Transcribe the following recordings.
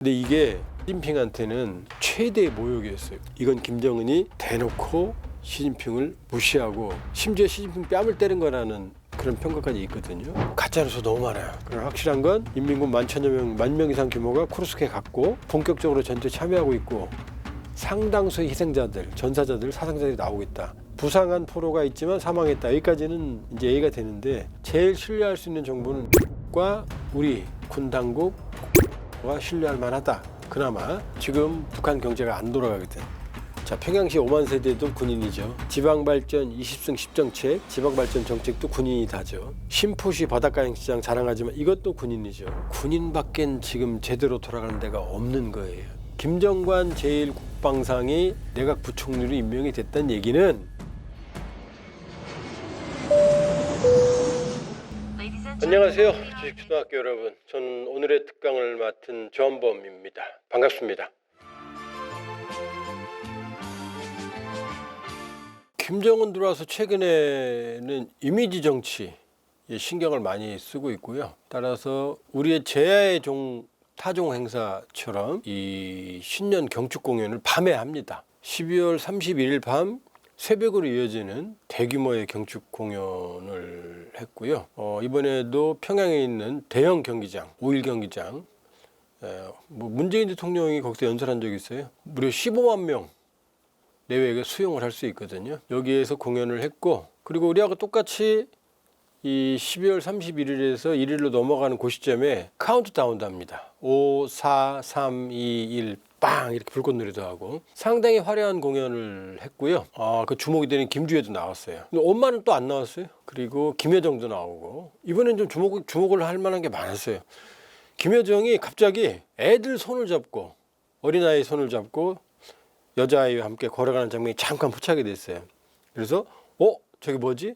근데 이게 시진핑한테는 최대의 모욕이었어요. 이건 김정은이 대놓고 시진핑을 무시하고 심지어 시진핑 뺨을 때린 거라는 그런 평가까지 있거든요. 가짜뉴스 너무 많아요. 그러나 확실한 건 인민군 10,000명 이상 규모가 쿠르스크에 갔고 본격적으로 전투에 참여하고 있고 상당수의 희생자들, 전사자들, 사상자들이 나오고 있다. 부상한 포로가 있지만 사망했다. 여기까지는 이제 얘기가 되는데 제일 신뢰할 수 있는 정보는 과 우리 군 당국과 신뢰할 만하다. 그나마 지금 북한 경제가 안 돌아가거든. 자, 평양시 5만 세대도 군인이죠. 지방발전 20승 10정책, 지방발전 정책도 군인이 다죠. 신포시 바닷가행시장 자랑하지만 이것도 군인이죠. 군인밖엔 지금 제대로 돌아가는 데가 없는 거예요. 김정관 제1국방상이 내각 부총리로 임명이 됐다는 얘기는 안녕하세요. 주식초등학교 여러분. 저는 오늘의 특강을 맡은 조한범입니다. 반갑습니다. 김정은 들어와서 최근에는 이미지 정치에 신경을 많이 쓰고 있고요. 따라서 우리의 제야의 타종 행사처럼 이 신년 경축 공연을 밤에 합니다. 12월 31일 밤 새벽으로 이어지는 대규모의 경축 공연을 했고요. 이번에도 평양에 있는 대형 경기장, 5일 경기장, 문재인 대통령이 거기서 연설한 적이 있어요. 무려 15만 명 내외가 수용을 할 수 있거든요. 여기에서 공연을 했고, 그리고 우리하고 똑같이 이 12월 31일에서 1일로 넘어가는 그 시점에 카운트다운도 합니다. 5, 4, 3, 2, 1, 빵! 이렇게 불꽃놀이도 하고 상당히 화려한 공연을 했고요. 그 주목이 되는 김주혜도 나왔어요. 근데 엄마는 또 안 나왔어요. 그리고 김여정도 나오고 이번엔 좀 주목을 할 만한 게 많았어요. 김여정이 갑자기 애들 손을 잡고 어린아이 손을 잡고 여자아이와 함께 걸어가는 장면이 잠깐 포착이 됐어요. 그래서 저기 뭐지?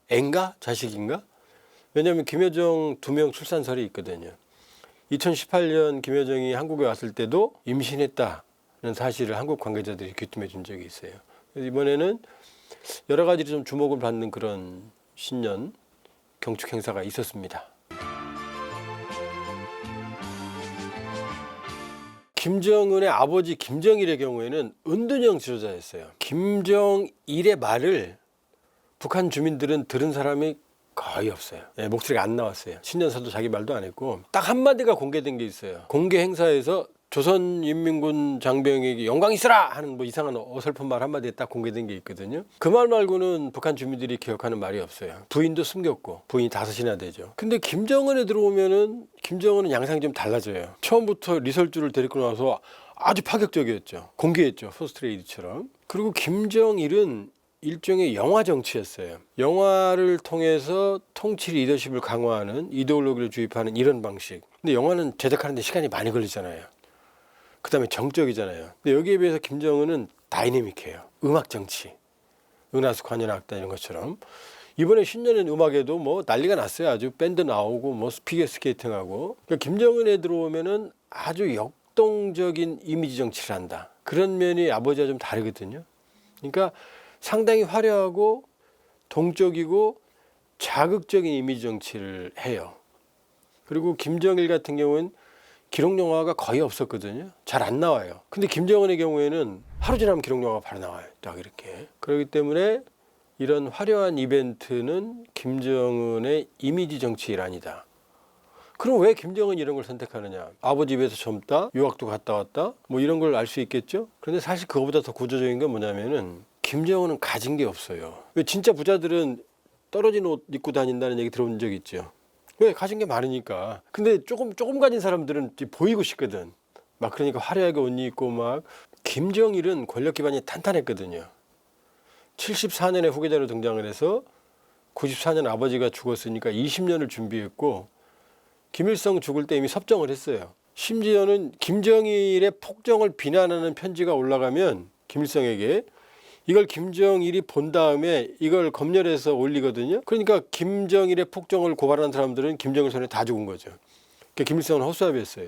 애인가? 자식인가? 왜냐하면 김여정 2명 출산설이 있거든요. 2018년 김여정이 한국에 왔을 때도 임신했다는 사실을 한국 관계자들이 귀띔해 준 적이 있어요. 그래서 이번에는 여러 가지로 좀 주목을 받는 그런 신년 경축 행사가 있었습니다. 김정은의 아버지 김정일의 경우에는 은둔형 지도자였어요. 김정일의 말을 북한 주민들은 들은 사람이 거의 없어요. 목소리가 안 나왔어요. 신년사도 자기 말도 안 했고 딱 한마디가 공개된 게 있어요. 공개 행사에서 조선인민군 장병에게 영광 있으라 하는 이상한 어설픈 말 한마디에 딱 공개된 게 있거든요. 그 말 말고는 북한 주민들이 기억하는 말이 없어요. 부인도 숨겼고 부인이 5이나 되죠. 근데 김정은에 들어오면은 김정은은 양상이 좀 달라져요. 처음부터 리설주를 데리고 나와서 아주 파격적이었죠. 공개했죠. 포스트레이드처럼. 그리고 김정일은 일종의 영화 정치였어요. 영화를 통해서 통치 리더십을 강화하는 이데올로기를 주입하는 이런 방식. 근데 영화는 제작하는데 시간이 많이 걸리잖아요. 그 다음에 정적이잖아요. 근데 여기에 비해서 김정은은 다이내믹해요. 음악 정치. 은하수 관현악단 이런 것처럼. 이번에 신년엔 음악에도 난리가 났어요. 아주 밴드 나오고 피겨 스케이팅하고. 그러니까 김정은에 들어오면은 아주 역동적인 이미지 정치를 한다. 그런 면이 아버지와 좀 다르거든요. 그러니까 상당히 화려하고 동적이고 자극적인 이미지 정치를 해요. 그리고 김정일 같은 경우는 기록 영화가 거의 없었거든요. 잘 안 나와요. 근데 김정은의 경우에는 하루 지나면 기록 영화가 바로 나와요. 딱 이렇게. 그렇기 때문에 이런 화려한 이벤트는 김정은의 이미지 정치 일환이다. 그럼 왜 김정은이 이런 걸 선택하느냐? 아버지 집에서 젊다, 유학도 갔다 왔다, 이런 걸 알 수 있겠죠? 그런데 사실 그거보다 더 구조적인 건 뭐냐면은 김정은은 가진 게 없어요. 왜 진짜 부자들은 떨어진 옷 입고 다닌다는 얘기 들어본 적 있죠? 왜? 가진 게 많으니까. 근데 조금 가진 사람들은 보이고 싶거든. 그러니까 화려하게 옷 입고 김정일은 권력 기반이 탄탄했거든요. 74년에 후계자로 등장을 해서 94년 아버지가 죽었으니까 20년을 준비했고 김일성 죽을 때 이미 섭정을 했어요. 심지어는 김정일의 폭정을 비난하는 편지가 올라가면 김일성에게 이걸 김정일이 본 다음에 이걸 검열해서 올리거든요. 그러니까 김정일의 폭정을 고발한 사람들은 김정일 손에 다 죽은 거죠. 그러니까 김일성은 헛수합이었어요.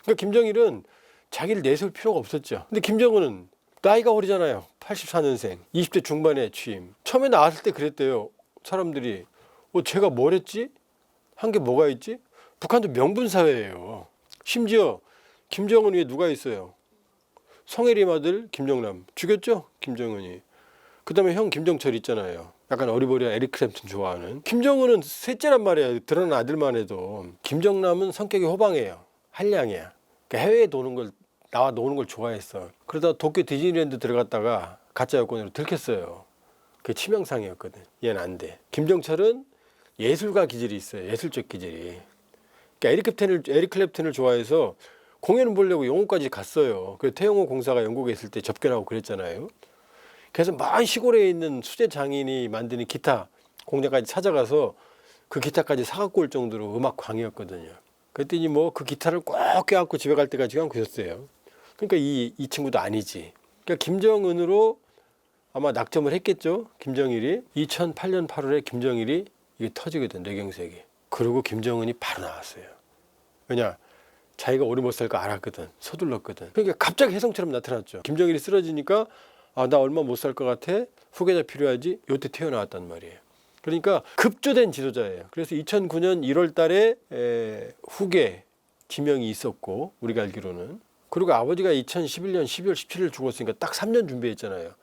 그러니까 김정일은 자기를 내세울 필요가 없었죠. 근데 김정은은 나이가 어리잖아요. 84년생, 20대 중반에 취임. 처음에 나왔을 때 그랬대요. 사람들이 제가 뭘 했지? 한 게 뭐가 있지? 북한도 명분사회예요. 심지어 김정은 위에 누가 있어요? 성혜림 아들 김정남 죽였죠? 김정은이. 그 다음에 형 김정철 있잖아요. 약간 어리버리한 에릭 클랩튼 좋아하는. 김정은은 셋째란 말이야. 드러난 아들만 해도. 김정남은 성격이 호방해요. 한량이야. 그러니까 해외에 나와 노는 걸 좋아했어. 그러다 도쿄 디즈니랜드 들어갔다가 가짜 여권으로 들켰어요. 그게 치명상이었거든. 얘는 안 돼. 김정철은 예술가 기질이 있어요. 예술적 기질이. 그러니까 에릭 클랩튼을 좋아해서 공연을 보려고 영국까지 갔어요. 그 태영호 공사가 영국에 있을 때 접견하고 그랬잖아요. 그래서 먼 시골에 있는 수제 장인이 만드는 기타 공장까지 찾아가서 그 기타까지 사갖고 올 정도로 음악 광이었거든요. 그랬더니 뭐 그 기타를 꼭 껴안고 집에 갈 때까지 안 그랬어요. 그러니까 이 친구도 아니지. 그러니까 김정은으로 아마 낙점을 했겠죠. 김정일이 2008년 8월에 김정일이 이게 터지거든. 뇌경색이. 그리고 김정은이 바로 나왔어요. 왜냐? 자기가 오래 못 살 거 알았거든. 서둘렀거든. 그러니까 갑자기 혜성처럼 나타났죠. 김정일이 쓰러지니까 나 얼마 못 살 것 같아. 후계자 필요하지. 요때 튀어나왔단 말이에요. 그러니까 급조된 지도자예요. 그래서 2009년 1월 달에 후계 지명이 있었고 우리가 알기로는. 그리고 아버지가 2011년 12월 17일 죽었으니까 딱 3년 준비했잖아요.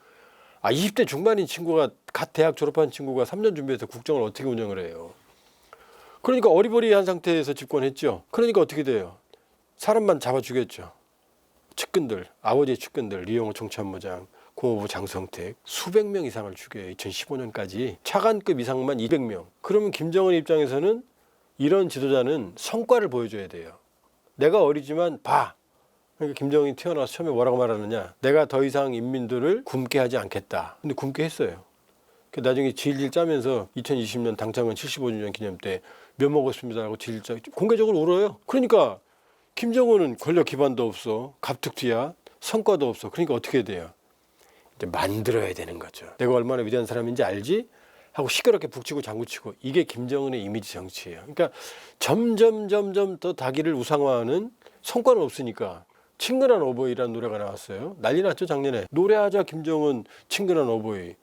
20대 중반인 친구가 갓 대학 졸업한 친구가 3년 준비해서 국정을 어떻게 운영을 해요. 그러니까 어리버리한 상태에서 집권했죠. 그러니까 어떻게 돼요? 사람만 잡아 죽였죠. 측근들, 아버지의 측근들, 리용호 총참모장, 고모부 장성택 수백 명 이상을 죽여요. 2015년까지 차관급 이상만 200명. 그러면 김정은 입장에서는 이런 지도자는 성과를 보여줘야 돼요. 내가 어리지만 봐. 그러니까 김정은이 태어나서 처음에 뭐라고 말하느냐. 내가 더 이상 인민들을 굶게 하지 않겠다. 근데 굶게 했어요. 나중에 질질 짜면서 2020년 당창은 75주년 기념 때 면먹었습니다라고 질질 짜 공개적으로 울어요. 그러니까 김정은은 권력 기반도 없어. 갑툭튀야. 성과도 없어. 그러니까 어떻게 돼요? 이제 만들어야 되는 거죠. 내가 얼마나 위대한 사람인지 알지? 하고 시끄럽게 북치고 장구치고. 이게 김정은의 이미지 정치예요. 그러니까 점점 더 자기를 우상화하는 성과는 없으니까 친근한 어버이라는 노래가 나왔어요. 난리 났죠 작년에. 노래하자 김정은 친근한 어버이.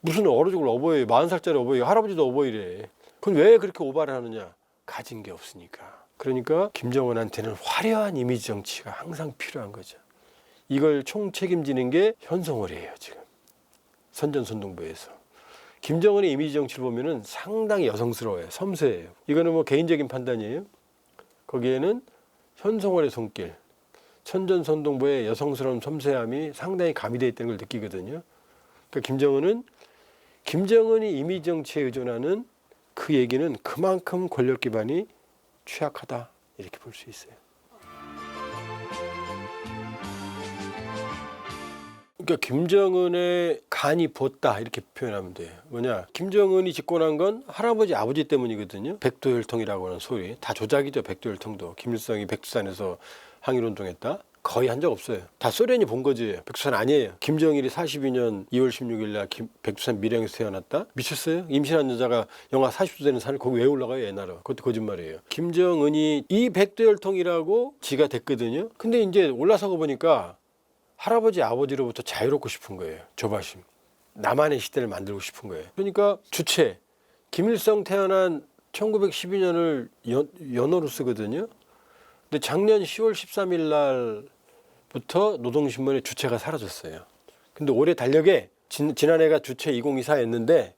무슨 어려 죽을 어버이 40살짜리 어버이 할아버지도 어버이래. 그건 왜 그렇게 오바를 하느냐. 가진 게 없으니까. 그러니까 김정은한테는 화려한 이미지 정치가 항상 필요한 거죠. 이걸 총책임지는 게 현송월이에요 지금. 선전선동부에서. 김정은의 이미지 정치를 보면은 상당히 여성스러워요. 섬세해요. 이거는 뭐 개인적인 판단이에요. 거기에는 현송월의 손길, 선전선동부의 여성스러운 섬세함이 상당히 가미되어 있다는 걸 느끼거든요. 그러니까 김정은이 이미지 정치에 의존하는 그 얘기는 그만큼 권력 기반이 취약하다 이렇게 볼 수 있어요. 그러니까 김정은의 간이 부었다 이렇게 표현하면 돼요. 뭐냐? 김정은이 집권한 건 할아버지 아버지 때문이거든요. 백두혈통이라고 하는 소리 다 조작이죠. 백두혈통도 김일성이 백두산에서 항일운동했다. 거의 한 적 없어요. 다 소련이 본 거지. 백두산 아니에요. 김정일이 42년 2월 16일 날 백두산 밀양에서 태어났다? 미쳤어요? 임신한 여자가 영하 40도 되는 산을 거기 왜 올라가요? 옛날에. 그것도 거짓말이에요. 김정은이 이 백두혈통이라고 지가 됐거든요. 근데 이제 올라서고 보니까 할아버지 아버지로부터 자유롭고 싶은 거예요. 조바심. 나만의 시대를 만들고 싶은 거예요. 그러니까 주체. 김일성 태어난 1912년을 연호로 쓰거든요. 근데 작년 10월 13일 날부터 노동신문의 주체가 사라졌어요. 근데 올해 달력에 지난해가 주체 2024였는데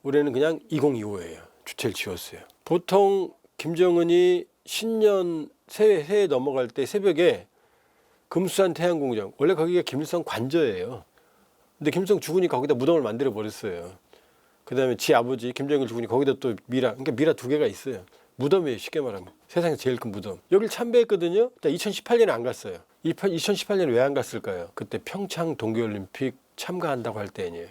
올해는 그냥 2025예요. 주체를 지웠어요. 보통 김정은이 신년 새해 넘어갈 때 새벽에 금수산 태양공장, 원래 거기가 김일성 관저예요. 근데 김일성 죽으니까 거기다 무덤을 만들어 버렸어요. 그 다음에 지 아버지 김정일 죽으니까 거기다 또 미라, 그러니까 미라 2개가 있어요. 무덤이에요, 쉽게 말하면. 세상에서 제일 큰 무덤. 여길 참배했거든요. 2018년에 안 갔어요. 2018년에 왜 안 갔을까요? 그때 평창 동계올림픽 참가한다고 할 때예요.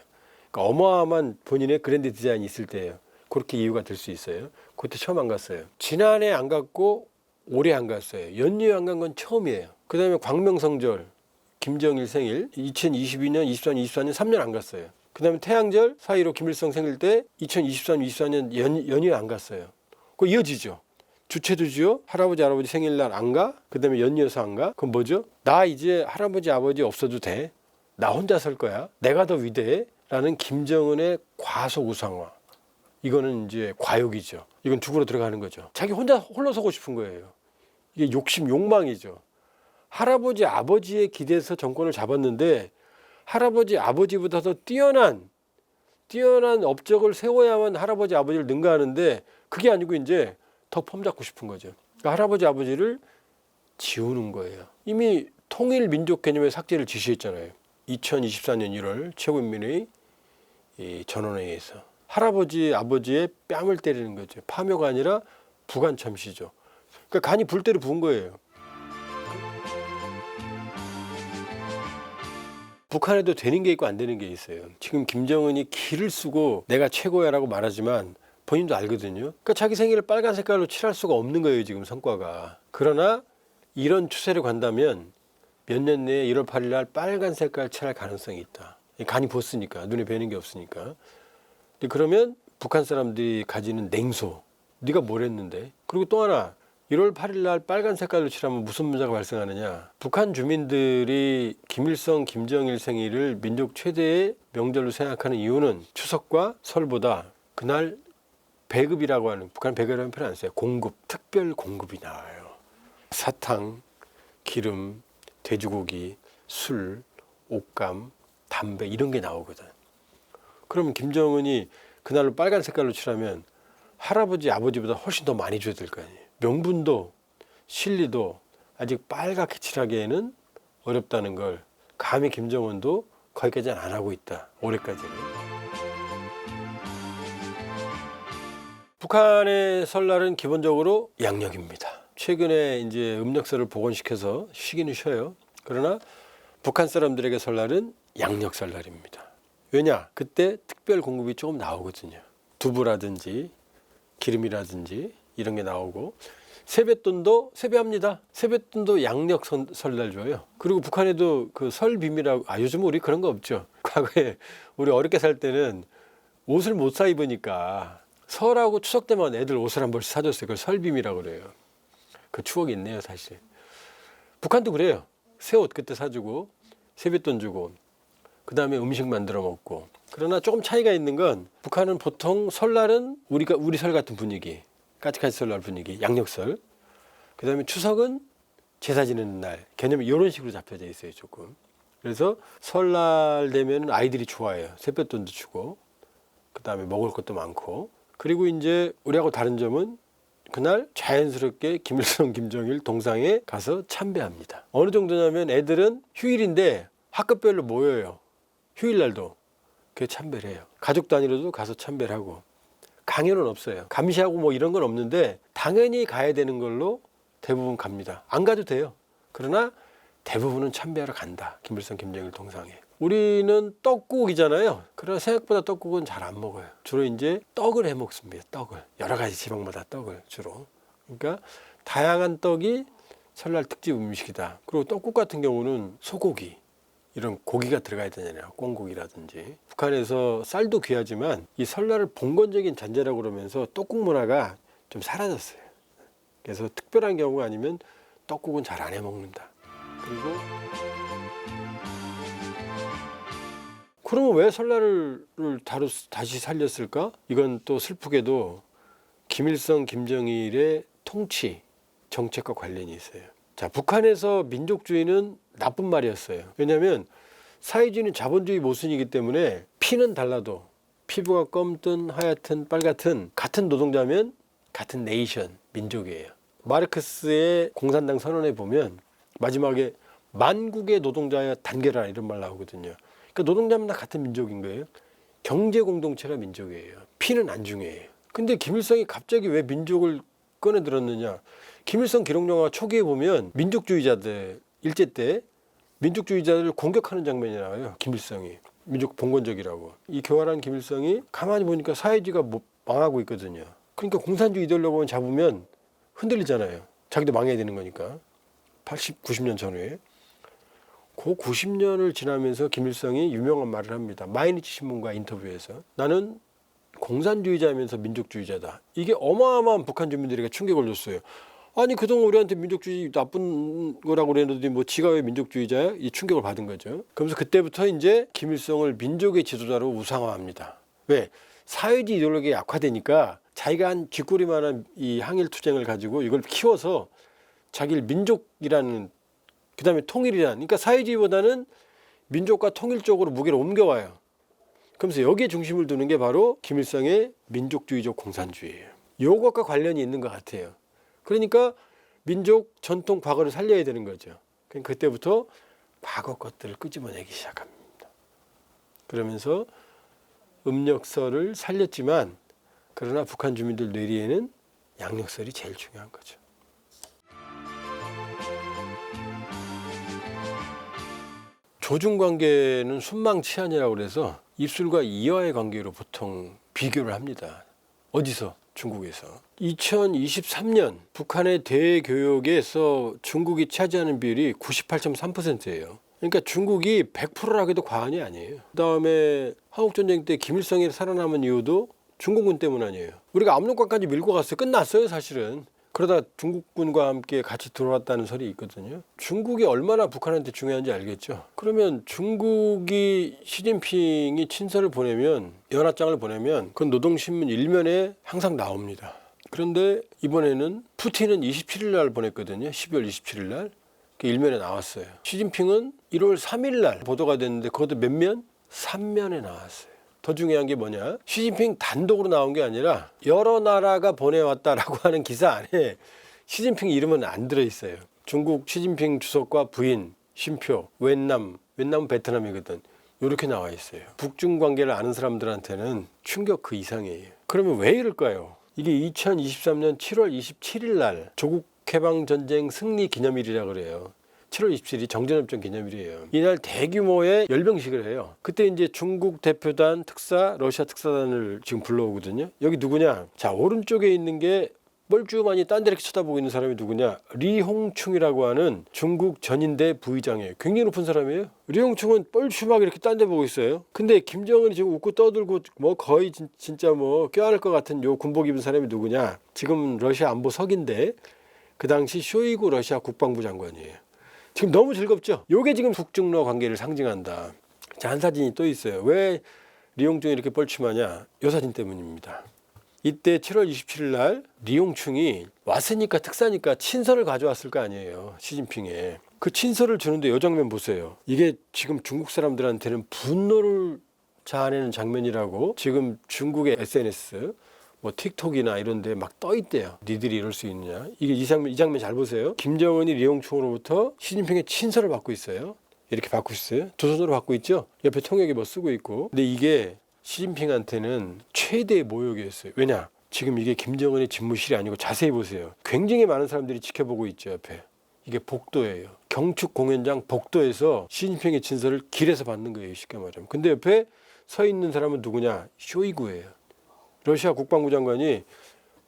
그러니까 어마어마한 본인의 그랜드 디자인이 있을 때예요. 그렇게 이유가 될 수 있어요. 그때 처음 안 갔어요. 지난해 안 갔고 올해 안 갔어요. 연휴에 안 간 건 처음이에요. 그 다음에 광명성절, 김정일 생일 2022년, 23년, 24년 3년 안 갔어요. 그 다음에 태양절 4.15 김일성 생일 때 2023, 24년 연휴에 안 갔어요. 그거 이어지죠. 주체도지요. 할아버지 생일날 안 가? 그 다음에 연이어서 안 가? 그건 뭐죠? 나 이제 할아버지 아버지 없어도 돼. 나 혼자 살 거야. 내가 더 위대해. 라는 김정은의 과속 우상화. 이거는 이제 과욕이죠. 이건 죽으러 들어가는 거죠. 자기 혼자 홀로 서고 싶은 거예요. 이게 욕망이죠. 할아버지 아버지에 기대서 정권을 잡았는데 할아버지 아버지보다 더 뛰어난 업적을 세워야만 할아버지 아버지를 능가하는데 그게 아니고 이제 더 폼잡고 싶은 거죠. 그러니까 할아버지 아버지를 지우는 거예요. 이미 통일 민족 개념의 삭제를 지시했잖아요. 2024년 1월 최고인민회의 전원회의에서 할아버지 아버지의 뺨을 때리는 거죠. 파묘가 아니라 부간 참시죠. 그러니까 간이 불 대로 부은 거예요. 북한에도 되는 게 있고 안 되는 게 있어요. 지금 김정은이 기를 쓰고 내가 최고야라고 말하지만 본인도 알거든요. 그러니까 자기 생일을 빨간 색깔로 칠할 수가 없는 거예요. 지금 성과가. 그러나 이런 추세를 간다면 몇 년 내에 1월 8일 날 빨간 색깔 칠할 가능성이 있다. 간이 부었으니까 눈에 뵈는 게 없으니까. 그러면 북한 사람들이 가지는 냉소. 네가 뭘 했는데. 그리고 또 하나 1월 8일 날 빨간 색깔로 칠하면 무슨 문제가 발생하느냐. 북한 주민들이 김일성, 김정일 생일을 민족 최대의 명절로 생각하는 이유는 추석과 설보다 그날 배급이라고 하는, 북한 배급이라는 표현 안 써요. 공급, 특별 공급이 나와요. 사탕, 기름, 돼지고기, 술, 옷감, 담배 이런 게 나오거든. 그러면 김정은이 그날로 빨간 색깔로 칠하면 할아버지, 아버지보다 훨씬 더 많이 줘야 될 거 아니에요. 명분도 실리도 아직 빨갛게 칠하기에는 어렵다는 걸 감히 김정은도 거기까지는 안 하고 있다. 올해까지는. 북한의 설날은 기본적으로 양력입니다. 최근에 이제 음력설을 복원시켜서 쉬기는 쉬어요. 그러나 북한 사람들에게 설날은 양력 설날입니다. 왜냐? 그때 특별 공급이 조금 나오거든요. 두부라든지 기름이라든지 이런 게 나오고 세뱃돈도 세배합니다. 세뱃돈도 양력 설날 줘요. 그리고 북한에도 그 설빔이라고 요즘 우리 그런 거 없죠. 과거에 우리 어렵게 살 때는 옷을 못 사 입으니까 설하고 추석 때만 애들 옷을 한 벌씩 사줬어요. 그걸 설빔이라고 그래요. 그 추억이 있네요, 사실. 북한도 그래요. 새 옷 그때 사주고 세뱃돈 주고 그 다음에 음식 만들어 먹고. 그러나 조금 차이가 있는 건 북한은 보통 설날은 우리 설 같은 분위기, 까치까치 설날 분위기, 양력설. 그 다음에 추석은 제사 지내는 날 개념이 이런 식으로 잡혀져 있어요, 조금. 그래서 설날 되면 아이들이 좋아해요. 세뱃돈도 주고 그 다음에 먹을 것도 많고. 그리고 이제 우리하고 다른 점은 그날 자연스럽게 김일성, 김정일 동상에 가서 참배합니다. 어느 정도냐면 애들은 휴일인데 학급별로 모여요. 휴일날도 그 참배를 해요. 가족 단위로도 가서 참배를 하고. 강요는 없어요. 감시하고 뭐 이런 건 없는데 당연히 가야 되는 걸로 대부분 갑니다. 안 가도 돼요. 그러나 대부분은 참배하러 간다. 김일성, 김정일 동상에. 우리는 떡국이잖아요. 그러나 생각보다 떡국은 잘 안 먹어요. 주로 이제 떡을 해 먹습니다. 떡을. 여러 가지 지방마다 떡을 주로. 그러니까 다양한 떡이 설날 특집 음식이다. 그리고 떡국 같은 경우는 소고기. 이런 고기가 들어가야 되잖아요. 꽁고기라든지. 북한에서 쌀도 귀하지만 이 설날을 봉건적인 잔재라고 그러면서 떡국 문화가 좀 사라졌어요. 그래서 특별한 경우가 아니면 떡국은 잘 안 해 먹는다. 그리고 그러면 왜 설날을 다시 살렸을까? 이건 또 슬프게도 김일성, 김정일의 통치, 정책과 관련이 있어요. 자, 북한에서 민족주의는 나쁜 말이었어요. 왜냐하면 사회주의는 자본주의 모순이기 때문에 피는 달라도 피부가 검든 하얗든 빨갛든 같은 노동자면 같은 네이션, 민족이에요. 마르크스의 공산당 선언에 보면 마지막에 만국의 노동자의 단결하라 이런 말 나오거든요. 그러니까 노동자면 다 같은 민족인 거예요. 경제 공동체가 민족이에요. 피는 안 중요해요. 근데 김일성이 갑자기 왜 민족을 꺼내 들었느냐? 김일성 기록영화 초기에 보면 민족주의자들 일제 때 민족주의자들을 공격하는 장면이 나와요. 김일성이 민족 봉건적이라고. 이 교활한 김일성이 가만히 보니까 사회주의가 망하고 있거든요. 그러니까 공산주의 이데올로기만 잡으면 흔들리잖아요. 자기도 망해야 되는 거니까. 80, 90년 전후에. 그 90년을 지나면서 김일성이 유명한 말을 합니다. 마이니치 신문과 인터뷰에서. 나는 공산주의자면서 민족주의자다. 이게 어마어마한 북한 주민들에게 충격을 줬어요. 아니 그동안 우리한테 민족주의 나쁜 거라고 그랬는데 뭐 지가 왜 민족주의자야? 이 충격을 받은 거죠. 그러면서 그때부터 이제 김일성을 민족의 지도자로 우상화합니다. 왜? 사회주의 이데올로기가 약화되니까 자기가 한 쥐꼬리만한 이 항일 투쟁을 가지고 이걸 키워서 자기를 민족이라는 그다음에 통일이란, 그러니까 사회주의보다는 민족과 통일 쪽으로 무게를 옮겨와요. 그러면서 여기에 중심을 두는 게 바로 김일성의 민족주의적 공산주의예요. 이것과 관련이 있는 것 같아요. 그러니까 민족 전통 과거를 살려야 되는 거죠. 그때부터 과거 것들을 끄집어내기 시작합니다. 그러면서 음력설을 살렸지만 그러나 북한 주민들 뇌리에는 양력설이 제일 중요한 거죠. 조중관계는 순망치안이라고 그래서 입술과 이하의 관계로 보통 비교를 합니다. 어디서? 중국에서. 2023년 북한의 대교역에서 중국이 차지하는 비율이 98.3%예요. 그러니까 중국이 100%라고 해도 과언이 아니에요. 그다음에 한국전쟁 때 김일성이 살아남은 이유도 중국군 때문 아니에요. 우리가 압록강까지 밀고 갔어요. 끝났어요 사실은. 그러다 중국군과 함께 같이 들어왔다는 설이 있거든요. 중국이 얼마나 북한한테 중요한지 알겠죠. 그러면 중국이 시진핑이 친서를 보내면, 연하장을 보내면 그건 노동신문 1면에 항상 나옵니다. 그런데 이번에는 푸틴은 27일 날 보냈거든요. 12월 27일 날. 그 1면에 나왔어요. 시진핑은 1월 3일 날 보도가 됐는데 그것도 몇 면? 3면에 나왔어요. 더 중요한 게 뭐냐? 시진핑 단독으로 나온 게 아니라 여러 나라가 보내왔다라고 하는 기사 안에 시진핑 이름은 안 들어있어요. 중국 시진핑 주석과 부인, 신표, 웬남은 베트남이거든. 이렇게 나와 있어요. 북중 관계를 아는 사람들한테는 충격 그 이상이에요. 그러면 왜 이럴까요? 이게 2023년 7월 27일 날 조국 해방전쟁 승리 기념일이라고 그래요. 7월 27일이 정전협정 기념일이에요. 이날 대규모의 열병식을 해요. 그때 이제 중국 대표단 특사, 러시아 특사단을 지금 불러오거든요. 여기 누구냐? 자, 오른쪽에 있는 게 뻘쭘하니 딴 데 이렇게 쳐다보고 있는 사람이 누구냐? 리홍충이라고 하는 중국 전인대 부의장이에요. 굉장히 높은 사람이에요. 리홍충은 뻘쭘하게 이렇게 딴 데 보고 있어요. 근데 김정은이 지금 웃고 떠들고 뭐 거의 진짜 뭐 껴안을 것 같은 요 군복 입은 사람이 누구냐? 지금 러시아 안보석인데 그 당시 쇼이구 러시아 국방부 장관이에요. 지금 너무 즐겁죠? 요게 지금 북중러 관계를 상징한다. 자, 한 사진이 또 있어요. 왜 리홍충이 이렇게 뻘쭘하냐? 요 사진 때문입니다. 이때 7월 27일 날 리홍충이 왔으니까 특사니까 친서를 가져왔을 거 아니에요. 시진핑에. 그 친서를 주는데 요 장면 보세요. 이게 지금 중국 사람들한테는 분노를 자아내는 장면이라고 지금 중국의 SNS 뭐 틱톡이나 이런 데 막 떠 있대요. 니들이 이럴 수 있느냐. 이게 이 장면 잘 보세요. 김정은이 리홍충으로부터 시진핑의 친서를 받고 있어요. 이렇게 받고 있어요. 두 손으로 받고 있죠. 옆에 통역이 뭐 쓰고 있고. 근데 이게 시진핑한테는 최대의 모욕이었어요. 왜냐? 지금 이게 김정은의 집무실이 아니고 자세히 보세요. 굉장히 많은 사람들이 지켜보고 있죠. 옆에. 이게 복도예요. 경축 공연장 복도에서 시진핑의 친서를 길에서 받는 거예요. 쉽게 말하면. 근데 옆에 서 있는 사람은 누구냐? 쇼이구예요. 러시아 국방부 장관이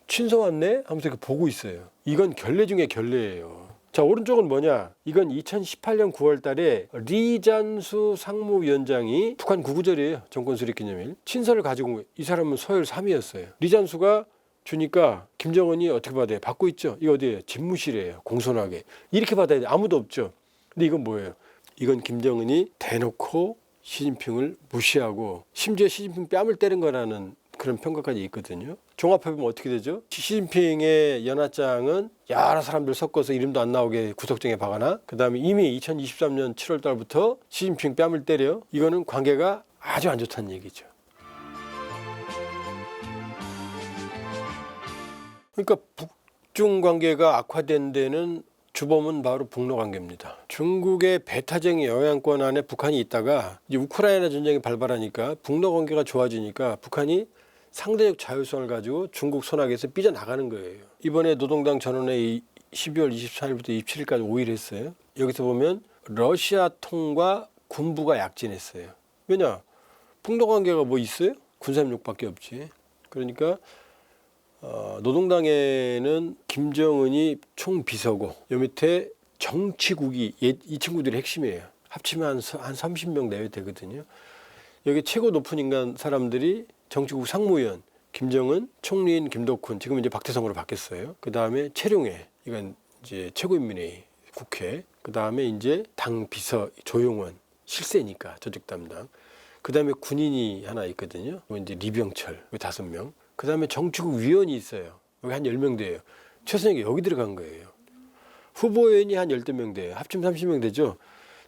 친서 왔네? 하면서 이렇게 보고 있어요. 이건 결례 중에 결례예요. 자, 오른쪽은 뭐냐? 이건 2018년 9월 달에 리잔수 상무위원장이 북한 구구절이에요. 정권수립기념일. 친서를 가지고 온 거예요. 이 사람은 서열 3위였어요. 리잔수가 주니까 김정은이 어떻게 받아요? 받고 있죠. 이거 어디예요? 집무실이에요. 공손하게. 이렇게 받아야 돼. 아무도 없죠. 근데 이건 뭐예요? 이건 김정은이 대놓고 시진핑을 무시하고 심지어 시진핑 뺨을 때린 거라는 그런 평가까지 있거든요. 종합해보면 어떻게 되죠? 시진핑의 연하장은 여러 사람들 섞어서 이름도 안 나오게 구석정에 박아놔. 그 다음에 이미 2023년 7월 달부터 시진핑 뺨을 때려. 이거는 관계가 아주 안 좋다는 얘기죠. 그러니까 북중 관계가 악화된 데는 주범은 바로 북러 관계입니다. 중국의 배타적 영향권 안에 북한이 있다가 이제 우크라이나 전쟁이 발발하니까 북러 관계가 좋아지니까 북한이 상대적 자율성을 가지고 중국 손아귀에서 삐져나가는 거예요. 이번에 노동당 전원회 12월 24일부터 27일까지 5일 했어요. 여기서 보면 러시아 통과 군부가 약진했어요. 왜냐? 북러 관계가 뭐 있어요? 군사협력밖에 없지. 그러니까 노동당에는 김정은이 총비서고 요 밑에 정치국이 이 친구들이 핵심이에요. 합치면 한 30명 내외 되거든요. 여기 최고 높은 인간 사람들이 정치국 상무위원 김정은, 총리인 김덕훈, 지금 이제 박태성으로 바뀌었어요. 그 다음에 최룡해, 이건 이제 최고인민회의 국회. 그 다음에 이제 당 비서 조용원, 실세니까 조직 담당. 그 다음에 군인이 하나 있거든요. 이제 리병철, 5명. 그 다음에 정치국 위원이 있어요. 여기 한 10명 돼요. 최선영이 여기 들어간 거예요. 후보위원이 한 12명 돼요. 합치면 30명 되죠.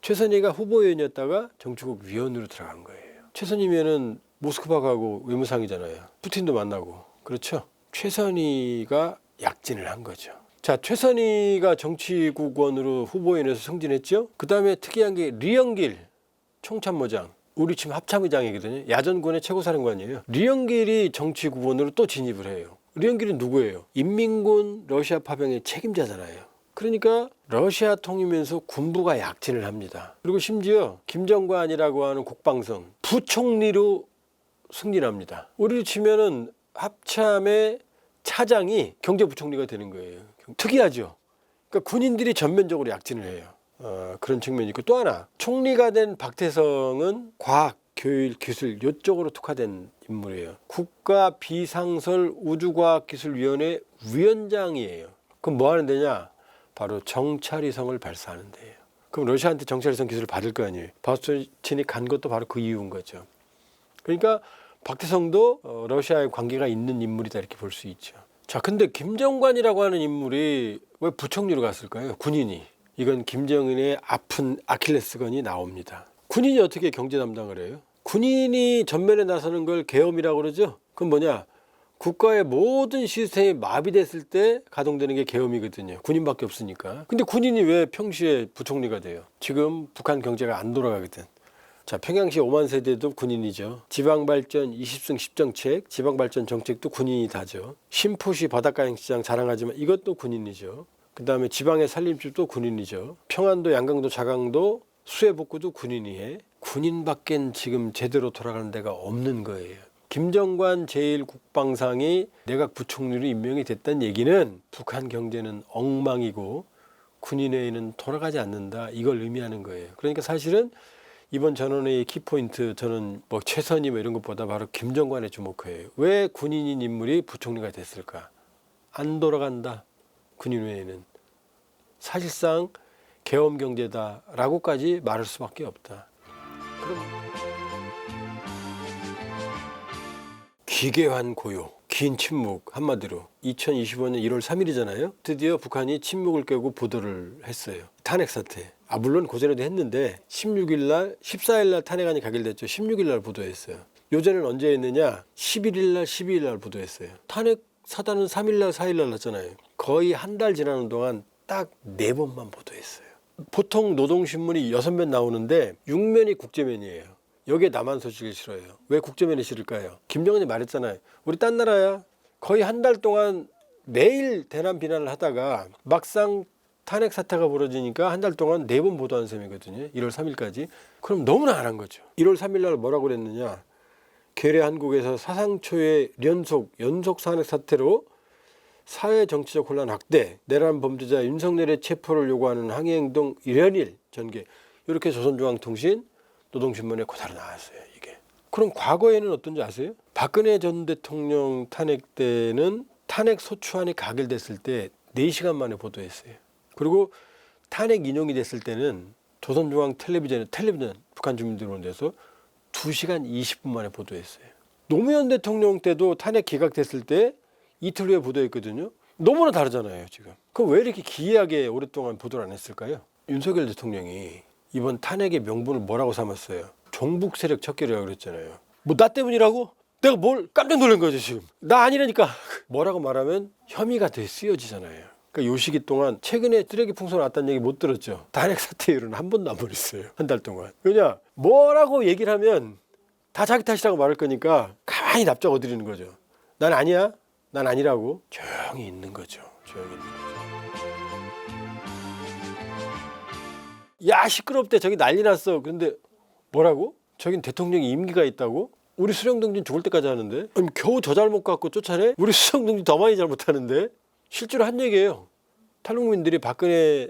최선희가 후보위원이었다가 정치국 위원으로 들어간 거예요. 최선희면은 모스크바 가고 외무상이잖아요. 푸틴도 만나고. 그렇죠. 최선희가 약진을 한 거죠. 자, 최선희가 정치국원으로 후보위원에서 승진했죠. 그 다음에 특이한 게 리영길 총참모장, 우리 지금 합참의장이거든요. 야전군의 최고사령관이에요. 리영길이 정치국원으로 또 진입을 해요. 리영길은 누구예요? 인민군 러시아 파병의 책임자잖아요. 그러니까 러시아 통이면서 군부가 약진을 합니다. 그리고 심지어 김정관이라고 하는 국방성 부총리로 승진합니다. 우리로 치면은 합참의 차장이 경제부총리가 되는 거예요. 특이하죠. 그러니까 군인들이 전면적으로 약진을 해요. 그런 측면이 있고, 또 하나 총리가 된 박태성은 과학, 교육, 기술 이쪽으로 특화된 인물이에요. 국가 비상설 우주과학기술위원회 위원장이에요. 그럼 뭐 하는 데냐? 바로 정찰위성을 발사하는 데예요. 그럼 러시아한테 정찰위성 기술을 받을 거 아니에요. 바스토친이 간 것도 바로 그 이유인 거죠. 그러니까 박태성도 러시아의 관계가 있는 인물이다 이렇게 볼 수 있죠. 자, 근데 김정관이라고 하는 인물이 왜 부총리로 갔을까요? 군인이. 이건 김정은의 아픈 아킬레스건이 나옵니다. 군인이 어떻게 경제 담당을 해요? 군인이 전면에 나서는 걸 계엄이라고 그러죠. 그건 뭐냐? 국가의 모든 시스템이 마비됐을 때 가동되는 게 계엄이거든요. 군인밖에 없으니까. 근데 군인이 왜 평시에 부총리가 돼요? 지금 북한 경제가 안 돌아가거든. 자, 평양시 5만 세대도 군인이죠. 지방발전 20승 10정책, 지방발전 정책도 군인이 다죠. 신포시 바닷가행시장 자랑하지만 이것도 군인이죠. 그 다음에 지방의 산림집도 군인이죠. 평안도, 양강도, 자강도, 수해복구도 군인이 해. 군인밖엔 지금 제대로 돌아가는 데가 없는 거예요. 김정관 제1국방상이 내각 부총리로 임명이 됐다는 얘기는 북한 경제는 엉망이고 군인회의는 돌아가지 않는다. 이걸 의미하는 거예요. 그러니까 사실은 이번 전원회의 키포인트, 저는 뭐 최선희 뭐 이런 것보다 바로 김정관에 주목해요. 왜 군인인 인물이 부총리가 됐을까? 안 돌아간다. 군인회의는. 사실상 계엄 경제다라고까지 말할 수밖에 없다. 그럼 기괴한 고요, 긴 침묵, 한마디로 2025년 1월 3일이잖아요. 드디어 북한이 침묵을 깨고 보도를 했어요. 탄핵 사태. 물론 그전에도 했는데 16일 날, 14일 날 탄핵안이 가결됐죠. 16일 날 보도했어요. 요전에는 언제 했느냐? 11일 날, 12일 날 보도했어요. 탄핵 사단은 3일 날, 4일 날 났잖아요. 거의 한 달 지나는 동안 딱 4번만 보도했어요. 보통 노동신문이 6면 나오는데 6면이 국제면이에요. 여기에 남한 소식을 실어요. 왜 국제면이 실을까요? 김정은이 말했잖아요. 우리 딴 나라야. 거의 한 달 동안 매일 대남 비난을 하다가 막상 탄핵 사태가 벌어지니까 한 달 동안 4번 보도한 셈이거든요. 1월 3일까지. 그럼 너무나 안 한 거죠. 1월 3일 날 뭐라고 그랬느냐. 괴뢰 한국에서 사상 초의 연속 탄핵 사태로 사회 정치적 혼란 확대, 내란 범죄자 윤석열의 체포를 요구하는 항의행동 1연일 전개. 이렇게 조선중앙통신, 노동신문에 그대로 나왔어요. 이게. 그럼 과거에는 어떤지 아세요? 박근혜 전 대통령 탄핵 때는 탄핵 소추안이 가결됐을 때 4시간 만에 보도했어요. 그리고 탄핵 인용이 됐을 때는 조선중앙 텔레비전 북한 주민들 오는 데서 2시간 20분 만에 보도했어요. 노무현 대통령 때도 탄핵 기각됐을 때 이틀 후에 보도했거든요. 너무나 다르잖아요, 지금. 그럼 왜 이렇게 기이하게 오랫동안 보도를 안 했을까요? 윤석열 대통령이 이번 탄핵의 명분을 뭐라고 삼았어요? 종북 세력 척결이라고 그랬잖아요. 뭐 나 때문이라고? 내가 뭘 깜짝 놀란 거죠, 지금. 나 아니라니까. 뭐라고 말하면 혐의가 돼 쓰여지잖아요. 그러니까 요 시기 동안 최근에 쓰레기 풍선 왔다는 얘기 못 들었죠. 탄핵 사태 이후로는 한 번도 안 버렸어요. 한 달 동안. 왜냐? 뭐라고 얘기를 하면 다 자기 탓이라고 말할 거니까 가만히 납작 엎드리는 거죠. 난 아니야. 난 아니라고 조용히 있는 거죠. 조용히 있는 거죠. 야, 시끄럽대. 저기 난리 났어. 그런데 뭐라고? 저긴 대통령이 임기가 있다고? 우리 수령동진 죽을 때까지 하는데? 아니, 겨우 저 잘못 갖고 쫓아내? 우리 수령동진 더 많이 잘못하는데? 실제로 한 얘기예요. 탈북민들이 박근혜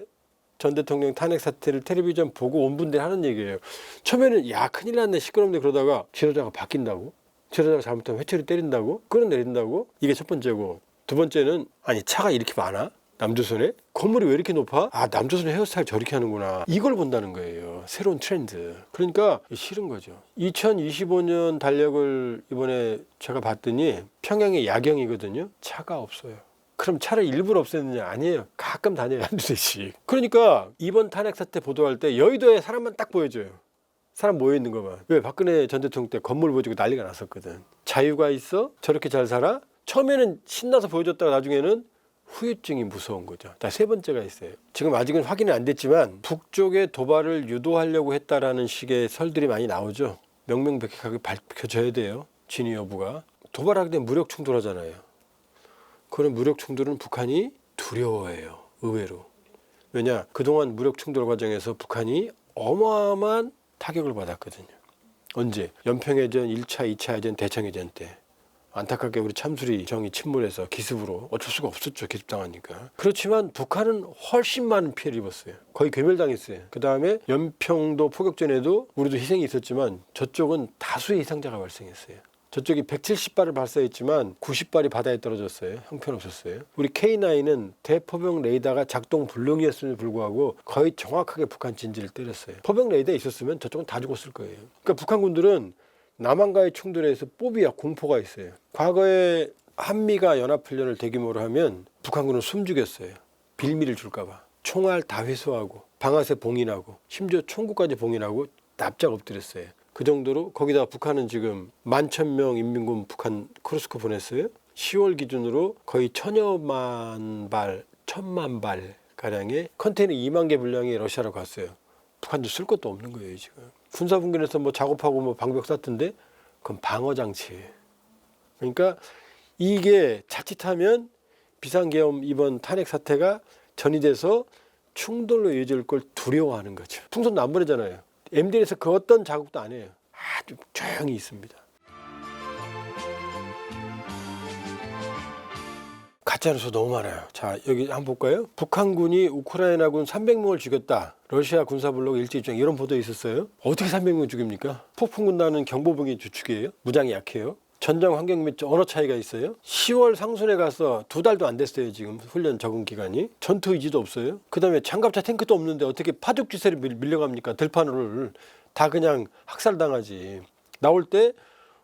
전 대통령 탄핵 사태를 텔레비전 보고 온 분들이 하는 얘기예요. 처음에는 야, 큰일 났네, 시끄럽네 그러다가 지도자가 바뀐다고? 지도자가 잘못하면 회초리 때린다고? 끌어내린다고? 이게 첫 번째고, 두 번째는 아니 차가 이렇게 많아? 남조선에? 건물이 왜 이렇게 높아? 남조선 헤어스타일 저렇게 하는구나. 이걸 본다는 거예요. 새로운 트렌드. 그러니까 싫은 거죠. 2025년 달력을 이번에 제가 봤더니 평양의 야경이거든요. 차가 없어요. 그럼 차라리 일부러 없앴느냐? 아니에요. 가끔 다녀요. 한두 대씩. 그러니까 이번 탄핵 사태 보도할 때 여의도에 사람만 딱 보여줘요. 사람 모여있는 것만. 왜? 박근혜 전 대통령 때 건물 보여주고 난리가 났었거든. 자유가 있어? 저렇게 잘 살아? 처음에는 신나서 보여줬다가 나중에는 후유증이 무서운 거죠. 자, 세 번째가 있어요. 지금 아직은 확인이 안 됐지만 북쪽의 도발을 유도하려고 했다라는 식의 설들이 많이 나오죠. 명명백백하게 밝혀져야 돼요. 진위 여부가. 도발하게 되면 무력 충돌하잖아요. 그런 무력 충돌은 북한이 두려워해요. 의외로. 왜냐? 그동안 무력 충돌 과정에서 북한이 어마어마한 타격을 받았거든요. 언제? 연평해전 1차, 2차 해전, 대청해전 때. 안타깝게 우리 참수리 정이 침몰해서 기습으로 어쩔 수가 없었죠. 기습당하니까. 그렇지만 북한은 훨씬 많은 피해를 입었어요. 거의 괴멸당했어요. 그 다음에 연평도 포격전에도 우리도 희생이 있었지만 저쪽은 다수의 희생자가 발생했어요. 저쪽이 170발을 발사했지만 90발이 바다에 떨어졌어요. 형편없었어요. 우리 K9은 대포병 레이더가 작동 불능이었음에도 불구하고 거의 정확하게 북한 진지를 때렸어요. 포병 레이더에 있었으면 저쪽은 다 죽었을 거예요. 그러니까 북한군들은 남한과의 충돌에서 뽀비와 공포가 있어요. 과거에 한미가 연합훈련을 대규모로 하면 북한군은 숨죽였어요. 빌미를 줄까 봐. 총알 다 회수하고 방아쇠 봉인하고 심지어 총구까지 봉인하고 납작 엎드렸어요. 그 정도로 거기다가 북한은 지금 11,000명 인민군 북한 크루스커 보냈어요. 10월 기준으로 거의 1,000여만 발, 1,000만 발 가량의 컨테이너 2만 개 분량이 러시아로 갔어요. 북한도 쓸 것도 없는 거예요 지금. 군사분계에서 뭐 작업하고 뭐 방벽 쌓던데 그건 방어 장치예요. 그러니까 이게 자칫하면 비상계엄 이번 탄핵 사태가 전이돼서 충돌로 이어질 걸 두려워하는 거죠. 풍선도 안 보내잖아요. MD에서 그 어떤 자극도 안 해요. 아주 조용히 있습니다. 가짜뉴스 너무 많아요. 자, 여기 한번 볼까요? 북한군이 우크라이나군 300명을 죽였다. 러시아 군사블로그 일제입장 이런 보도 있었어요. 어떻게 300명 죽입니까? 폭풍군단은 경보병이 주축이에요. 무장이 약해요. 전장 환경 및 언어 차이가 있어요. 10월 상순에 가서 2달도 안 됐어요. 지금 훈련 적응 기간이. 전투 의지도 없어요. 그 다음에 장갑차 탱크도 없는데 어떻게 파죽지세를 밀려갑니까? 들판을 다 그냥 학살당하지. 나올 때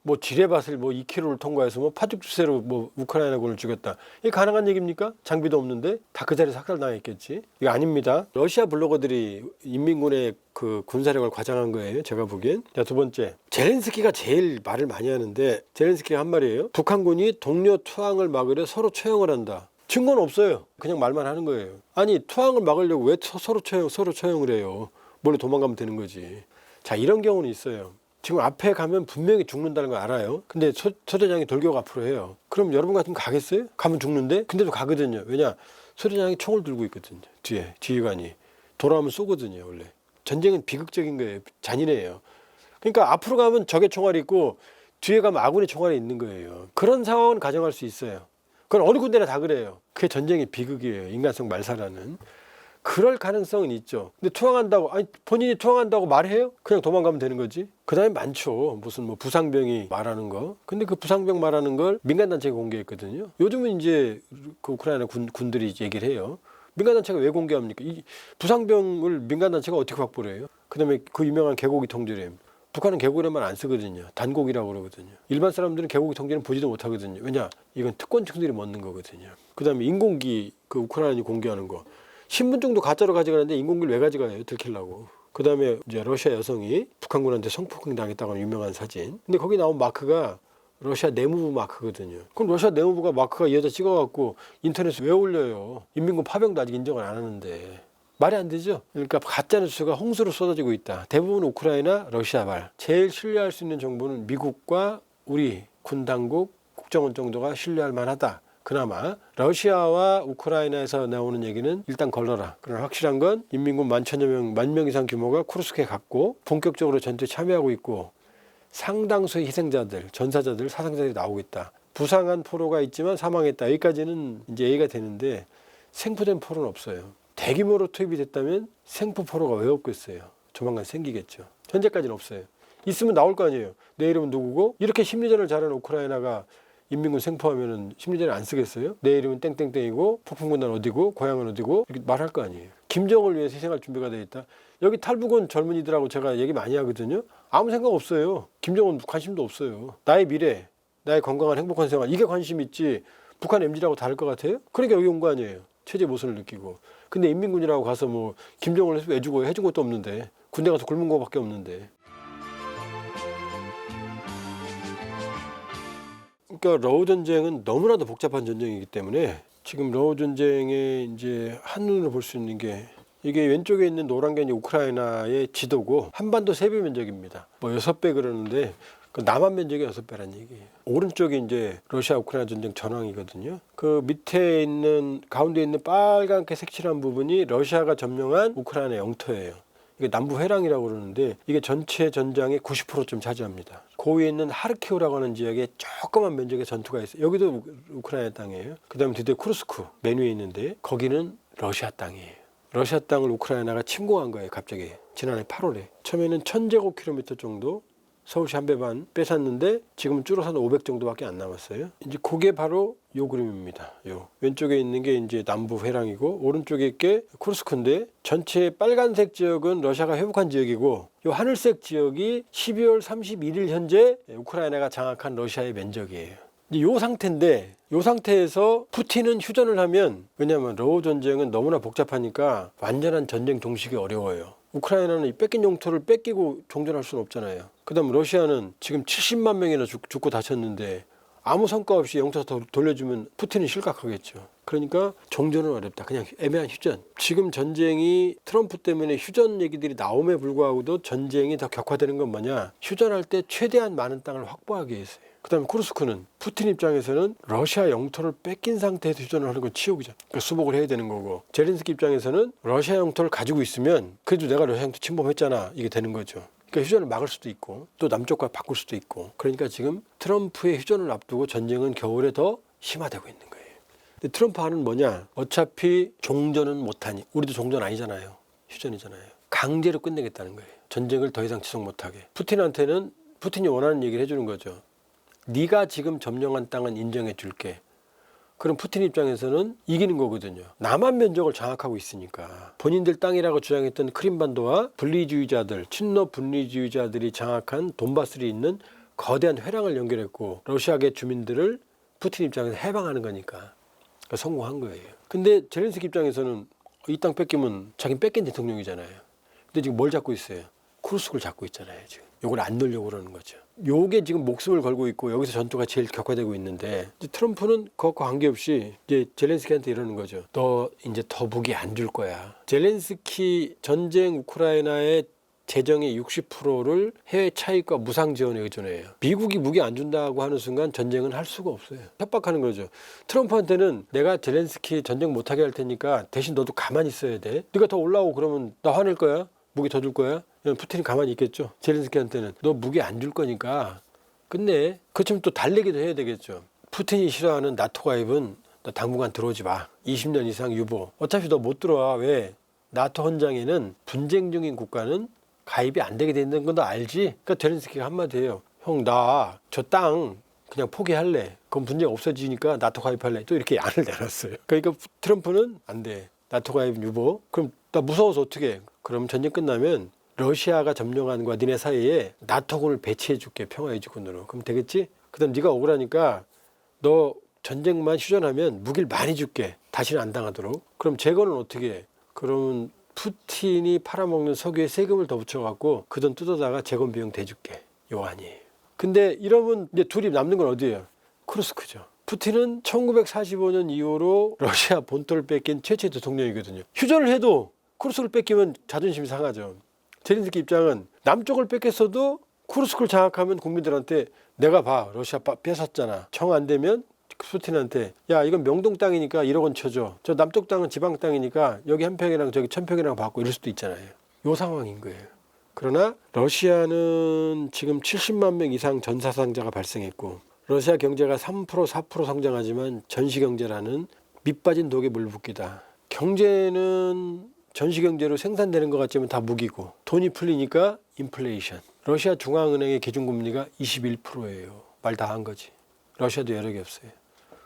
뭐 지뢰밭을 뭐 2km를 통과해서 뭐 파죽지세로 뭐 우크라이나군을 죽였다. 이게 가능한 얘기입니까? 장비도 없는데 다 그 자리에서 학살당했겠지. 이거 아닙니다. 러시아 블로거들이 인민군의 그 군사력을 과장한 거예요. 제가 보기엔. 자, 두 번째. 젤렌스키가 제일 말을 많이 하는데 젤렌스키가 한 말이에요. 북한군이 동료 투항을 막으려 서로 처형을 한다. 증거는 없어요. 그냥 말만 하는 거예요. 아니 투항을 막으려고 왜 서로 처형을 해요. 몰래 도망가면 되는 거지. 자, 이런 경우는 있어요. 지금 앞에 가면 분명히 죽는다는 걸 알아요. 근데 소대장이 돌격 앞으로 해요. 그럼 여러분 같으면 가겠어요? 가면 죽는데? 근데도 가거든요. 왜냐? 소대장이 총을 들고 있거든요. 뒤에 지휘관이. 돌아오면 쏘거든요. 원래. 전쟁은 비극적인 거예요. 잔인해요. 그러니까 앞으로 가면 적의 총알이 있고 뒤에 가면 아군의 총알이 있는 거예요. 그런 상황은 가정할 수 있어요. 그건 어느 군데나 다 그래요. 그게 전쟁의 비극이에요. 인간성 말살하는. 그럴 가능성은 있죠. 근데 투항한다고, 아니 본인이 투항한다고 말해요? 그냥 도망가면 되는 거지. 그 다음에 많죠. 무슨 뭐 부상병이 말하는 거. 근데 그 부상병 말하는 걸 민간단체가 공개했거든요. 요즘은 이제 그 우크라이나 군들이 얘기를 해요. 민간단체가 왜 공개합니까? 이 부상병을 민간단체가 어떻게 확보를 해요? 그 다음에 그 유명한 개고기 통제렘. 북한은 개고기란 말 안 쓰거든요. 단고기라고 그러거든요. 일반 사람들은 개고기 통제는 보지도 못하거든요. 왜냐? 이건 특권층들이 먹는 거거든요. 그 다음에 인공기 그 우크라이나이 공개하는 거. 신분증도 가짜로 가져가는데 인공기를 왜 가져가요? 들키려고. 그 다음에 이제 러시아 여성이 북한군한테 성폭행 당했다고 하는 유명한 사진. 근데 거기 나온 마크가 러시아 내무부 마크거든요. 그럼 러시아 내무부가 마크가 이 여자 찍어갖고 인터넷에 왜 올려요? 인민군 파병도 아직 인정을 안 하는데. 말이 안 되죠. 그러니까 가짜뉴스가 홍수로 쏟아지고 있다. 대부분 우크라이나, 러시아발. 제일 신뢰할 수 있는 정보는 미국과 우리 군 당국, 국정원 정도가 신뢰할 만하다. 그나마 러시아와 우크라이나에서 나오는 얘기는 일단 걸러라. 그러나 확실한 건 인민군 11,000여 명, 10,000명 이상 규모가 쿠르스크에 갔고 본격적으로 전투에 참여하고 있고 상당수의 희생자들, 전사자들, 사상자들이 나오고 있다. 부상한 포로가 있지만 사망했다. 여기까지는 이제 얘기가 되는데 생포된 포로는 없어요. 대규모로 투입이 됐다면 생포 포로가 왜 없겠어요? 조만간 생기겠죠. 현재까지는 없어요. 있으면 나올 거 아니에요. 내 이름은 누구고? 이렇게 심리전을 잘하는 우크라이나가 인민군 생포하면은 심리전을 안 쓰겠어요? 내 이름은 땡땡땡이고 폭풍군단 어디고 고향은 어디고 이렇게 말할 거 아니에요. 김정을 위해서 희생할 준비가 돼 있다. 여기 탈북 젊은이들하고 제가 얘기 많이 하거든요. 아무 생각 없어요. 김정은 관심도 없어요. 나의 미래, 나의 건강한 행복한 생활 이게 관심 있지. 북한 MZ라고 다를 것 같아요? 그러니까 여기 온 거 아니에요. 체제 모순을 느끼고. 근데 인민군이라고 가서 뭐 김정은을 해주고 해준 것도 없는데, 군대 가서 굶은 거밖에 없는데. 그러니까 러우 전쟁은 너무나도 복잡한 전쟁이기 때문에 지금 러우 전쟁의 이제 한눈으로 볼 수 있는 게, 이게 왼쪽에 있는 노란 게 이제 우크라이나의 지도고 한반도 세배 면적입니다. 뭐 6배 그러는데 그 남한 면적이 6배란 얘기예요. 오른쪽이 이제 러시아 우크라이나 전쟁 전황이거든요. 그 밑에 있는 가운데 있는 빨갛게 색칠한 부분이 러시아가 점령한 우크라이나 영토예요. 이게 남부 회랑이라고 그러는데 이게 전체 전장의 90%좀 차지합니다. 그 위에 있는 하르키우라고 하는 지역에 조그만 면적의 전투가 있어요. 여기도 우크라이나 땅이에요. 그 다음에 드디어 쿠르스크 맨 위에 있는데 거기는 러시아 땅이에요. 러시아 땅을 우크라이나가 침공한 거예요. 갑자기 지난해 8월에. 처음에는 1000제곱킬로미터 정도, 서울시 한 배 반 뺏었는데 지금은 줄어서 500 정도밖에 안 남았어요. 이제 그게 바로 요 그림입니다. 요 왼쪽에 있는 게 이제 남부 회랑이고 오른쪽에 있게 쿠르스크인데, 전체 빨간색 지역은 러시아가 회복한 지역이고 요 하늘색 지역이 12월 31일 현재 우크라이나가 장악한 러시아의 면적이에요. 이제 요 상태인데, 요 상태에서 푸틴은 휴전을 하면, 왜냐하면 러우 전쟁은 너무나 복잡하니까 완전한 전쟁 종식이 어려워요. 우크라이나는 이 뺏긴 영토를 뺏기고 종전할 수는 없잖아요. 그 다음 러시아는 지금 70만 명이나 죽고 다쳤는데 아무 성과 없이 영토 돌려주면 푸틴은 실각하겠죠. 그러니까 종전은 어렵다. 그냥 애매한 휴전. 지금 전쟁이 트럼프 때문에 휴전 얘기들이 나옴에 불구하고도 전쟁이 더 격화되는 건 뭐냐, 휴전할 때 최대한 많은 땅을 확보하기 위해서요. 그 다음에 쿠르스크는 푸틴 입장에서는 러시아 영토를 뺏긴 상태에서 휴전을 하는 건 치욕이잖아. 그러니까 수복을 해야 되는 거고, 젤렌스키 입장에서는 러시아 영토를 가지고 있으면 그래도 내가 러시아 영토 침범했잖아, 이게 되는 거죠. 그러니까 휴전을 막을 수도 있고 또 남쪽과 바꿀 수도 있고. 그러니까 지금 트럼프의 휴전을 앞두고 전쟁은 겨울에 더 심화되고 있는 거예요. 근데 트럼프 하는 뭐냐, 어차피 종전은 못하니, 우리도 종전 아니잖아요, 휴전이잖아요. 강제로 끝내겠다는 거예요. 전쟁을 더 이상 지속 못하게. 푸틴한테는 푸틴이 원하는 얘기를 해주는 거죠. 네가 지금 점령한 땅은 인정해 줄게. 그럼 푸틴 입장에서는 이기는 거거든요. 남한 면적을 장악하고 있으니까. 본인들 땅이라고 주장했던 크림반도와 분리주의자들, 친러 분리주의자들이 장악한 돈바스에 있는 거대한 회랑을 연결했고 러시아계 주민들을 푸틴 입장에서 해방하는 거니까. 그러니까 성공한 거예요. 근데 젤렌스키 입장에서는 이 땅 뺏기면 자기는 뺏긴 대통령이잖아요. 근데 지금 뭘 잡고 있어요? 쿠르스크를 잡고 있잖아요. 지금 요걸 안 넣으려고 그러는 거죠. 요게 지금 목숨을 걸고 있고 여기서 전투가 제일 격화되고 있는데, 이제 트럼프는 그것과 관계없이 이제 젤렌스키한테 이러는 거죠. 너 이제 더 무기 안 줄 거야. 젤렌스키 전쟁 우크라이나의 재정의 60%를 해외 차익과 무상 지원에 의존해요. 미국이 무기 안 준다고 하는 순간 전쟁은 할 수가 없어요. 협박하는 거죠. 트럼프한테는 내가 젤렌스키 전쟁 못하게 할 테니까 대신 너도 가만히 있어야 돼. 네가 더 올라오고 그러면 나 화낼 거야? 무기 더 줄 거야? 푸틴이 가만히 있겠죠. 젤렌스키한테는 너 무기 안 줄 거니까 끝내. 그렇지만 또 달래기도 해야 되겠죠. 푸틴이 싫어하는 나토 가입은 너 당분간 들어오지 마. 20년 이상 유보. 어차피 너 못 들어와. 왜? 나토 헌장에는 분쟁 중인 국가는 가입이 안 되게 되는 건 너 알지? 그러니까 젤렌스키가 한마디 해요. 형, 나 저 땅 그냥 포기할래. 그럼 분쟁 없어지니까 나토 가입할래. 또 이렇게 안을 내놨어요. 그러니까 트럼프는 안 돼. 나토 가입 유보. 그럼 나 무서워서 어떻게 해? 그럼 전쟁 끝나면 러시아가 점령한과 니네 사이에 나토군을 배치해 줄게. 평화유지군으로. 그럼 되겠지? 그 다음 네가 억울하니까 너 전쟁만 휴전하면 무기를 많이 줄게. 다시는 안 당하도록. 그럼 재건은 어떻게 해? 그러면 푸틴이 팔아먹는 석유에 세금을 더 붙여갖고 그 돈 뜯어다가 재건 비용 대줄게. 요한이에요. 근데 이러면 이제 둘이 남는 건 어디예요? 쿠르스크죠. 푸틴은 1945년 이후로 러시아 본토를 뺏긴 최초의 대통령이거든요. 휴전을 해도 쿠르스크를 뺏기면 자존심이 상하죠. 젤렌스키 입장은 남쪽을 뺏겼어도 쿠르스크를 장악하면 국민들한테 내가 봐, 러시아 뺏었잖아. 정 안 되면 푸틴한테 야, 이건 명동 땅이니까 1억 원 쳐줘. 저 남쪽 땅은 지방 땅이니까 여기 한 평이랑 저기 1000평이랑 받고 이럴 수도 있잖아요. 요 상황인 거예요. 그러나 러시아는 지금 70만 명 이상 전사상자가 발생했고 러시아 경제가 3% 4% 성장하지만 전시경제라는 밑빠진 독에 물붓기다. 경제는 전시경제로 생산되는 것 같지만 다 무기고 돈이 풀리니까 인플레이션. 러시아 중앙은행의 기준금리가 21%예요. 말 다 한 거지. 러시아도 여력이 없어요.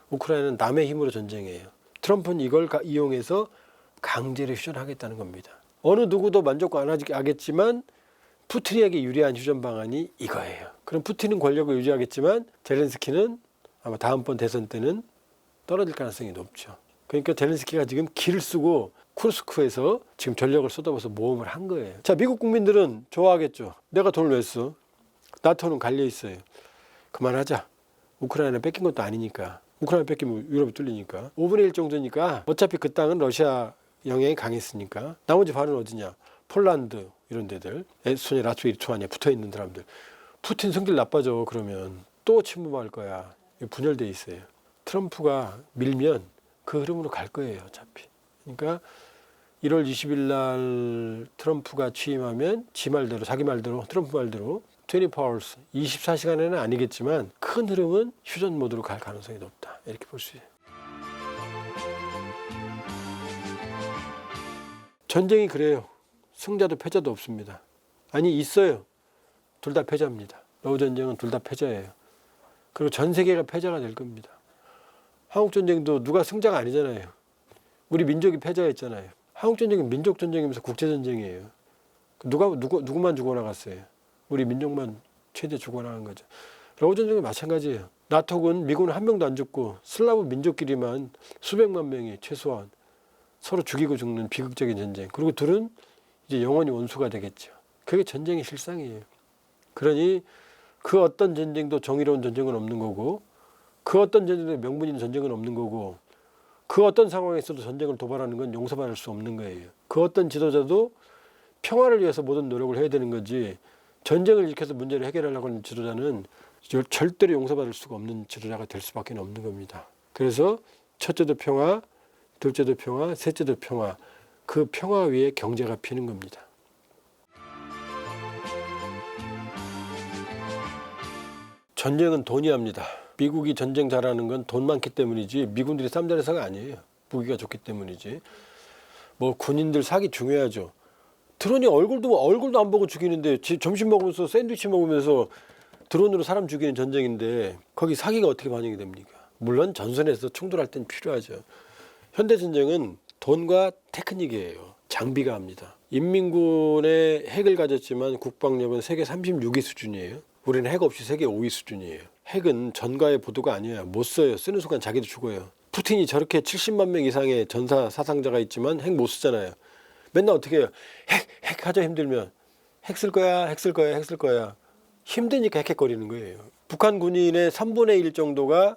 우크라이나는 남의 힘으로 전쟁해요. 트럼프는 이걸 이용해서 강제로 휴전하겠다는 겁니다. 어느 누구도 만족 안 하겠지만 푸틴에게 유리한 휴전 방안이 이거예요. 그럼 푸틴은 권력을 유지하겠지만 젤렌스키는 아마 다음번 대선 때는 떨어질 가능성이 높죠. 그러니까 젤렌스키가 지금 기를 쓰고 쿠르스크에서 지금 전력을 쏟아부어서 모험을 한 거예요. 자, 미국 국민들은 좋아하겠죠. 내가 돈을 왜 써? 나토는 갈려 있어요. 그만하자. 우크라이나 뺏긴 것도 아니니까. 우크라이나 뺏기면 유럽이 뚫리니까. 5분의 1 정도니까 어차피 그 땅은 러시아 영향이 강했으니까. 나머지 반은 어디냐? 폴란드 이런 데들. 에스토니아, 라트비아, 리투아니아 붙어있는 사람들. 푸틴 성질 나빠져. 그러면 또 침범할 거야. 분열돼 있어요. 트럼프가 밀면 그 흐름으로 갈 거예요. 어차피. 그러니까 1월 20일 날 트럼프가 취임하면 지 말대로 자기 말대로 트럼프 말대로 24hours 24시간에는 아니겠지만 큰 흐름은 휴전 모드로 갈 가능성이 높다. 이렇게 볼 수 있어요. 전쟁이 그래요. 승자도 패자도 없습니다. 아니 있어요. 둘 다 패자입니다. 러우 전쟁은 둘 다 패자예요. 그리고 전 세계가 패자가 될 겁니다. 한국 전쟁도 누가 승자가 아니잖아요. 우리 민족이 패자였잖아요. 한국 전쟁은 민족 전쟁이면서 국제 전쟁이에요. 누구만 죽어나갔어요. 우리 민족만 최대 죽어나간 거죠. 러우 전쟁은 마찬가지예요. 나토군 미군은 한 명도 안 죽고 슬라브 민족끼리만 수백만 명이 최소한 서로 죽이고 죽는 비극적인 전쟁. 그리고 둘은 이제 영원히 원수가 되겠죠. 그게 전쟁의 실상이에요. 그러니 그 어떤 전쟁도 정의로운 전쟁은 없는 거고, 그 어떤 전쟁도 명분 있는 전쟁은 없는 거고, 그 어떤 상황에서도 전쟁을 도발하는 건 용서받을 수 없는 거예요. 그 어떤 지도자도 평화를 위해서 모든 노력을 해야 되는 거지, 전쟁을 일으켜서 문제를 해결하려고 하는 지도자는 절대로 용서받을 수가 없는 지도자가 될 수밖에 없는 겁니다. 그래서 첫째도 평화, 둘째도 평화, 셋째도 평화, 그 평화 위에 경제가 피는 겁니다. 전쟁은 돈이 합니다. 미국이 전쟁 잘하는 건 돈 많기 때문이지 미군들이 쌈잘해서가 아니에요. 무기가 좋기 때문이지. 뭐 군인들 사기 중요하죠. 드론이 얼굴도 안 보고 죽이는데 점심 먹으면서 샌드위치 먹으면서 드론으로 사람 죽이는 전쟁인데 거기 사기가 어떻게 반영이 됩니까? 물론 전선에서 충돌할 땐 필요하죠. 현대전쟁은 돈과 테크닉이에요. 장비가 합니다. 인민군의 핵을 가졌지만 국방력은 세계 36위 수준이에요. 우리는 핵 없이 세계 5위 수준이에요. 핵은 전가의 보도가 아니에요. 못 써요. 쓰는 순간 자기도 죽어요. 푸틴이 저렇게 70만 명 이상의 전사 사상자가 있지만 핵 못 쓰잖아요. 맨날 어떻게 해요? 핵 하자 힘들면 핵 쓸 거야, 핵 쓸 거야, 핵 쓸 거야. 힘드니까 핵핵거리는 거예요. 북한 군인의 3분의 1 정도가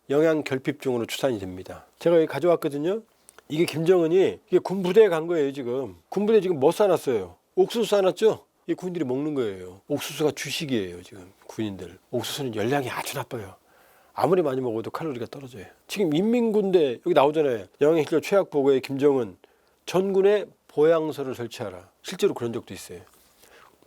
영양 결핍증으로 추산이 됩니다. 제가 여기 가져왔거든요. 이게 김정은이 이게 군부대에 간 거예요. 지금 군부대 지금 뭐 싸놨어요? 옥수수 싸놨죠? 이 군인들이 먹는 거예요. 옥수수가 주식이에요. 지금 군인들. 옥수수는 열량이 아주 나빠요. 아무리 많이 먹어도 칼로리가 떨어져요. 지금 인민군대 여기 나오잖아요. 영양실조 최악 보고에 김정은 전군에 보양소를 설치하라. 실제로 그런 적도 있어요.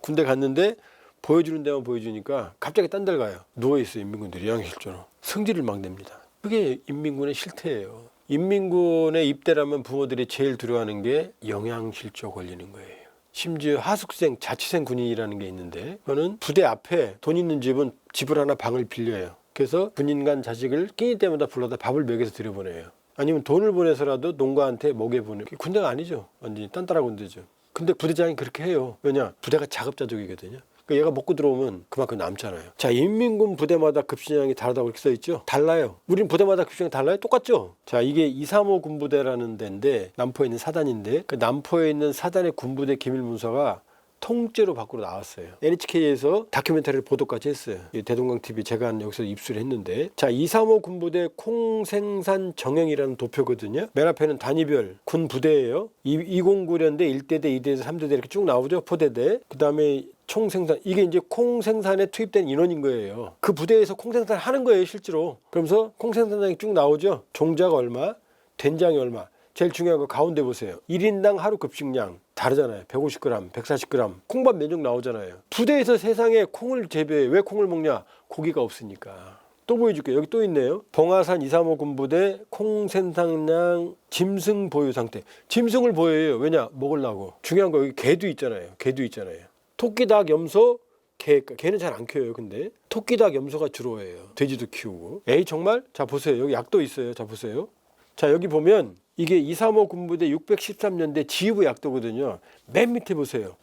군대 갔는데 보여주는 데만 보여주니까 갑자기 딴 데를 가요. 누워있어요. 인민군들이 영양실조로. 승질을 막 냅니다. 그게 인민군의 실태예요. 인민군에 입대라면 부모들이 제일 두려워하는 게 영양실조 걸리는 거예요. 심지어 하숙생, 자취생 군인이라는 게 있는데 그거는 부대 앞에 돈 있는 집은 집을 하나 방을 빌려요. 그래서 군인 간 자식을 끼니 때마다 불러다 밥을 먹여서 들여보내요. 아니면 돈을 보내서라도 농가한테 먹여보내요. 군대가 아니죠. 완전히 딴따라 군대죠. 근데 부대장이 그렇게 해요. 왜냐? 부대가 자급자족이거든요. 그러니까 얘가 먹고 들어오면 그만큼 남잖아요. 자, 인민군 부대마다 급식량이 다르다고 이렇게 써있죠? 달라요. 우린 부대마다 급식량이 달라요? 똑같죠? 자, 이게 235 군부대라는 데인데 남포에 있는 사단인데 그 남포에 있는 사단의 군부대 기밀문서가 통째로 밖으로 나왔어요. NHK에서 다큐멘터리를 보도까지 했어요. 대동강TV 제가 여기서 입수를 했는데 자, 235 군부대 콩생산 정형이라는 도표거든요. 맨 앞에는 단위별 군부대예요. 209년대 1대대, 2대대, 3대대 이렇게 쭉 나오죠. 포대대. 그 다음에 총생산, 이게 이제 콩생산에 투입된 인원인 거예요. 그 부대에서 콩생산을 하는 거예요, 실제로. 그러면서 콩생산량이 쭉 나오죠. 종자가 얼마, 된장이 얼마. 제일 중요한 거 가운데 보세요. 1인당 하루 급식량 다르잖아요. 150g, 140g. 콩밥 면적 나오잖아요. 부대에서 세상에 콩을 재배해. 왜 콩을 먹냐? 고기가 없으니까. 또 보여줄게요. 여기 또 있네요. 봉화산 235 군부대 콩생산량 짐승 보유 상태. 짐승을 보여요. 왜냐? 먹으려고. 중요한 거 여기 개도 있잖아요. 개도 있잖아요. 토끼, 닭, 염소, 개는 잘 안 키워요. 근데 토끼, 닭, 염소가 주로 해요. 돼지도 키우고. 에이 정말? 자 보세요. 여기 약도 있어요. 자 보세요. 자 여기 보면 이게 235 군부대 613년대 지휘부 약도거든요. 맨 밑에 보세요.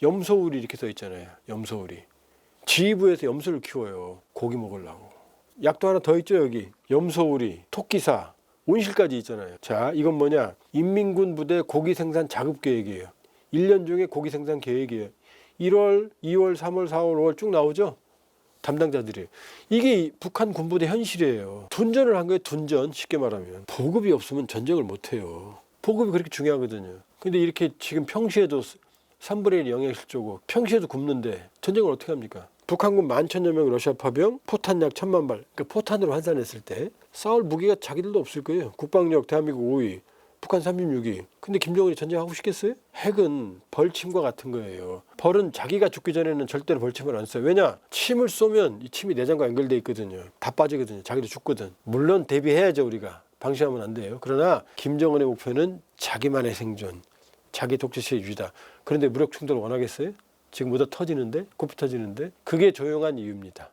염소우리 이렇게 써 있잖아요. 염소우리. 지휘부에서 염소를 키워요. 고기 먹으려고. 약도 하나 더 있죠 여기. 염소우리, 토끼사, 온실까지 있잖아요. 자, 이건 뭐냐? 인민군 부대 고기 생산 자급 계획이에요. 1년 중에 고기 생산 계획이에요. 1월, 2월, 3월, 4월, 5월 쭉 나오죠? 담당자들이. 이게 북한 군부대 현실이에요. 둔전을 한 거예요. 둔전. 쉽게 말하면. 보급이 없으면 전쟁을 못해요. 보급이 그렇게 중요하거든요. 근데 이렇게 지금 평시에도 3분의 1 영양실조고 평시에도 굶는데 전쟁을 어떻게 합니까? 북한군 11,000여 명 러시아 파병, 포탄 약 1,000만 발. 그러니까 포탄으로 환산했을 때 싸울 무기가 자기들도 없을 거예요. 국방력 대한민국 5위, 북한 36위. 근데 김정은이 전쟁하고 싶겠어요? 핵은 벌침과 같은 거예요. 벌은 자기가 죽기 전에는 절대로 벌침을 안 써요. 왜냐? 침을 쏘면 이 침이 내장과 연결돼 있거든요. 다 빠지거든요. 자기도 죽거든. 물론 대비해야죠, 우리가. 방심하면 안 돼요. 그러나 김정은의 목표는 자기만의 생존, 자기 독재시의 유지다. 그런데 무력 충돌을 원하겠어요? 지금보다 터지는데? 코피 터지는데? 그게 조용한 이유입니다.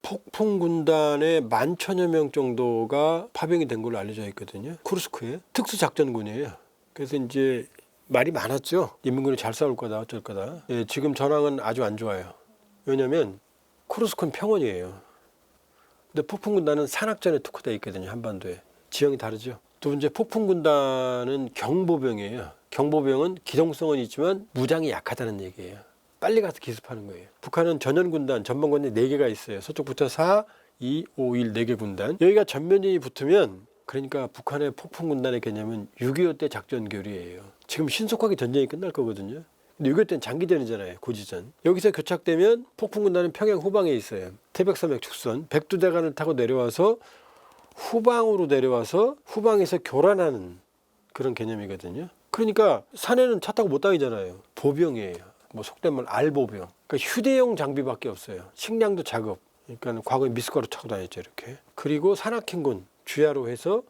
폭풍군단의 11,000여 명 정도가 파병이 된 걸로 알려져 있거든요. 쿠르스크에. 특수작전군이에요. 그래서 이제 말이 많았죠. 인민군이 잘 싸울 거다, 어쩔 거다. 예, 지금 전황은 아주 안 좋아요. 왜냐하면 쿠르스크는 평원이에요. 근데 폭풍군단은 산악전에 특화되어 있거든요. 한반도에. 지형이 다르죠. 두 번째, 폭풍군단은 경보병이에요. 경보병은 기동성은 있지만 무장이 약하다는 얘기예요. 빨리 가서 기습하는 거예요. 북한은 전연군단, 전방군이 4개가 있어요. 서쪽부터 4, 2, 5, 1 4개 군단. 여기가 전면이 붙으면, 그러니까 북한의 폭풍군단의 개념은 6.25 때 작전교리예요. 지금 신속하게 전쟁이 끝날 거거든요. 근데 6.25 때는 장기전이잖아요. 고지전. 여기서 교착되면 폭풍군단은 평양 후방에 있어요. 태백산맥 축선. 백두대간을 타고 내려와서 후방으로 내려와서 후방에서 교란하는 그런 개념이거든요. 그러니까 산에는 차 타고 못 다니잖아요. 보병이에요. 뭐 속된 말 알보병. 그러니까 휴대용 장비밖에 없어요. 식량도 작업. 그러니까 과거에 미숫가루 타고 다녔죠, 이렇게. 그리고 산악행군 주야로 해서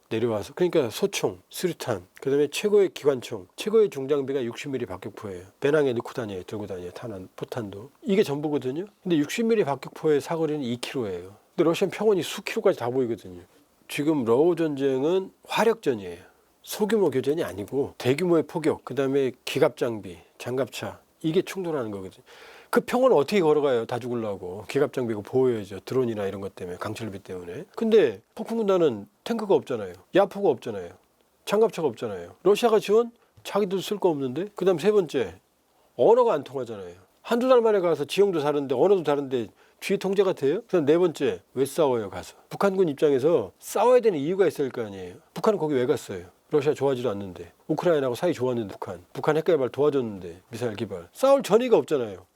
내려와서, 그러니까 소총, 수류탄, 그다음에 최고의 기관총, 최고의 중장비가 60mm 박격포예요. 배낭에 넣고 다녀요, 들고 다녀요. 탄환, 포탄도. 이게 전부거든요. 근데 60mm 박격포의 사거리는 2km예요. 근데 러시아는 평원이 수킬로까지 다 보이거든요. 지금 러우 전쟁은 화력전이에요. 소규모 교전이 아니고 대규모의 포격, 그다음에 기갑 장비, 장갑차, 이게 충돌하는 거거든요. 그 평원을 어떻게 걸어가요? 다 죽으려고. 기갑 장비고 보호해야죠. 드론이나 이런 것 때문에, 강철비 때문에. 근데 폭풍군단은 탱크가 없잖아요. 야포가 없잖아요. 장갑차가 없잖아요. 러시아가 지원? 자기도 쓸 거 없는데. 그다음 세 번째, 언어가 안 통하잖아요. 한두 달 만에 가서 지형도 다른데 언어도 다른데 뒤에 통제가 돼요? 그다음 네 번째, 왜 싸워요 가서? 북한군 입장에서 싸워야 되는 이유가 있을 거 아니에요. 북한은 거기 왜 갔어요? 러시아 좋아하지도 않는데. 우크라이나하고 사이 좋았는데 북한 핵개발 도와줬는데, 미사일 개발. 싸울 전의가 없잖아요.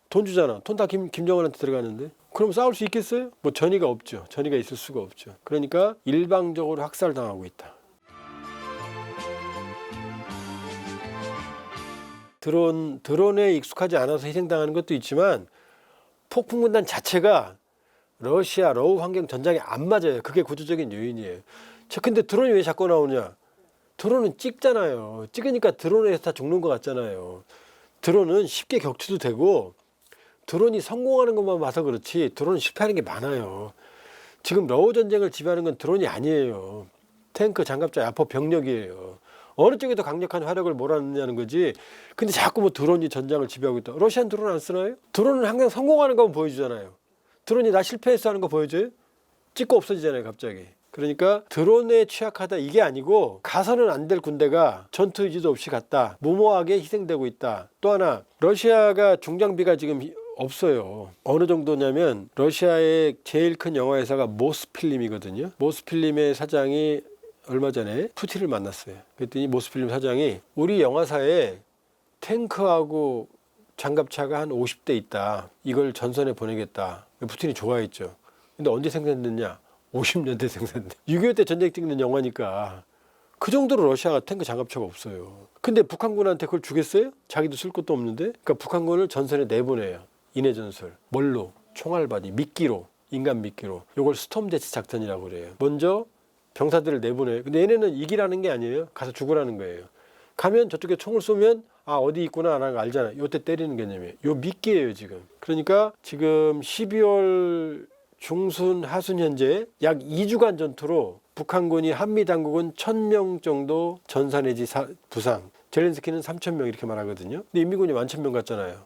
돈 주잖아. 돈 다 김정은한테 들어가는데. 그럼 싸울 수 있겠어요? 뭐 전의가 없죠. 전의가 있을 수가 없죠. 그러니까 일방적으로 학살당하고 있다. 드론에 익숙하지 않아서 희생당하는 것도 있지만 폭풍군단 자체가 러시아 러우 환경 전장에 안 맞아요. 그게 구조적인 요인이에요. 근데 드론이 왜 자꾸 나오냐? 드론은 찍잖아요. 찍으니까 드론에서 다 죽는 것 같잖아요. 드론은 쉽게 격추도 되고 드론이 성공하는 것만 봐서 그렇지 드론은 실패하는 게 많아요. 지금 러우 전쟁을 지배하는 건 드론이 아니에요. 탱크, 장갑차, 야포, 병력이에요. 어느 쪽에 더 강력한 화력을 몰아넣느냐는 거지. 근데 자꾸 뭐 드론이 전장을 지배하고 있다. 러시아는 드론 안 쓰나요? 드론은 항상 성공하는 것만 보여주잖아요. 드론이 나 실패했어 하는 거 보여줘요? 찍고 없어지잖아요, 갑자기. 그러니까 드론에 취약하다 이게 아니고 가서는 안 될 군대가 전투 의지도 없이 갔다. 무모하게 희생되고 있다. 또 하나, 러시아가 중장비가 지금 없어요. 어느 정도냐면 러시아의 제일 큰 영화 회사가 모스필름이거든요. 모스필름의 사장이 얼마 전에 푸틴을 만났어요. 그랬더니 모스필름 사장이 우리 영화사에 탱크하고 장갑차가 한 50대 있다. 이걸 전선에 보내겠다. 푸틴이 좋아했죠. 근데 언제 생산됐냐? 50년대 생산돼. 6.25 때 전쟁 찍는 영화니까 그 정도로 러시아가 탱크 장갑차가 없어요. 근데 북한군한테 그걸 주겠어요? 자기도 쓸 것도 없는데. 그러니까 북한군을 전선에 내보내요. 인해 전술. 뭘로? 총알바디, 미끼로, 인간 미끼로. 이걸 스톰 대치 작전이라고 그래요. 먼저 병사들을 내보내요. 근데 얘네는 이기라는 게 아니에요. 가서 죽으라는 거예요. 가면 저쪽에 총을 쏘면 아 어디 있구나 라는 거 알잖아요. 요때 때리는 개념이에요. 요 미끼예요 지금. 그러니까 지금 12월 중순 하순 현재 약 2주간 전투로 북한군이 한미당국은 1000명 정도 전사 내지 부상, 젤렌스키는 3000명 이렇게 말하거든요. 근데 인민군이 11,000명 갔잖아요.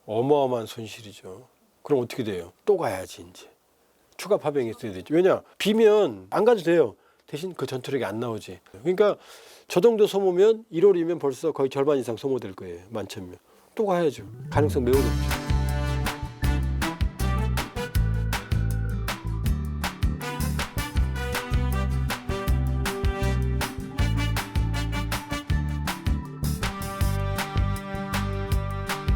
어마어마한 손실이죠. 그럼 어떻게 돼요? 또 가야지 이제. 추가 파병이 있어야 되지. 왜냐? 비면 안 가도 돼요. 대신 그 전투력이 안 나오지. 그러니까 저 정도 소모면 1월이면 벌써 거의 절반 이상 소모될 거예요. 11,000명. 또 가야죠. 가능성 매우 높죠.